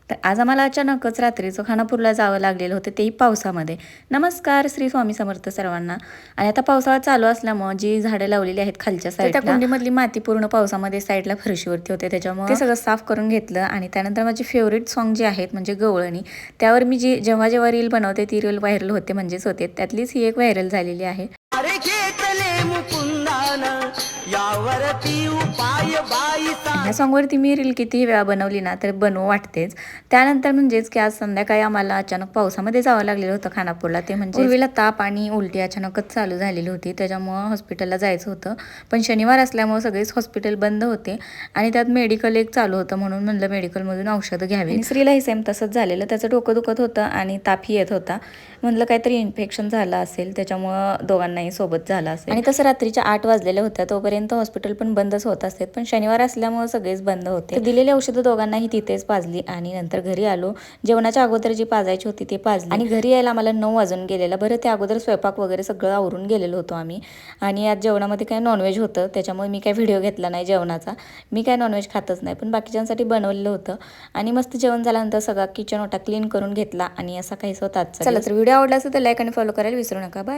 तर आज आम्हाला अचानकच रात्रीचं खानापूरला जावं लागलेलं होतं, तेही पावसामध्ये. नमस्कार श्री स्वामी समर्थ सर्वांना. आणि आता पावसाळा चालू असल्यामुळं जी झाडं लावलेली आहेत खालच्या साईडला, त्या कुंडीमधली माती पूर्ण पावसामध्ये साईडला फरशीवरती होते, त्याच्यामुळे ते सगळं साफ करून घेतलं. आणि त्यानंतर माझी फेवरेट सॉन्ग जे आहेत म्हणजे गवळणी, त्यावर मी जेव्हा जेव्हा रील बनवते ती रील व्हायरल होते म्हणजेच होते, त्यातलीच ही एक व्हायरल झालेली आहे. ह्या सॉन्गवरती मी रील कितीही वेळा बनवली ना तर बनवू वाटतेच. त्यानंतर म्हणजेच की आज संध्याकाळी आम्हाला अचानक पावसामध्ये जावं लागलेलं होतं खानापूरला. ते म्हणजे पूर्वीला ताप आणि उलटी अचानकच चालू झालेली होती, त्याच्यामुळं हॉस्पिटलला जायचं होतं. पण शनिवार असल्यामुळं सगळेच हॉस्पिटल बंद होते आणि त्यात मेडिकल एक चालू होतं, म्हणून म्हणलं मेडिकलमधून औषधं घ्यावी. आणि श्रीलाही सेम तसंच झालेलं, त्याचं डोकं दुखत होतं आणि तापही येत होता. म्हणलं काहीतरी इन्फेक्शन झालं असेल, त्याच्यामुळं दोघांनाही सोबत झालं असेल. आणि तसं रात्रीच्या 8 वाजलेल्या होत्या, तोपर्यंत हॉस्पिटल पण बंदच होत असते, पण शनिवार असल्यामुळे सगळेच बंद होते. तर दिलेली औषधं दोघांनाही तिथेच पाजली आणि नंतर घरी आलो. जेवणाच्या अगोदर जी पाजायची होती ते पाजली आणि घरी यायला मला 9 वाजून गेलेला. बरं, त्या अगोदर स्वयंपाक वगैरे सगळं आवरून गेलेलो होतो आम्ही. आणि आज जेवणामध्ये काय नॉनव्हेज होतं, त्याच्यामुळे मी काय व्हिडिओ घेतला नाही जेवणाचा. मी काय नॉनव्हेज खातच नाही, पण बाकीच्यांसाठी बनवलेलं होतं. आणि मस्त जेवण झाल्यानंतर सगळा किचन ओटा क्लीन करून घेतला आणि असा काहीच होता आजचा. चला, तर व्हिडिओ आवडला असेल तर लाईक आणि फॉलो करायला विसरू नका. बाय.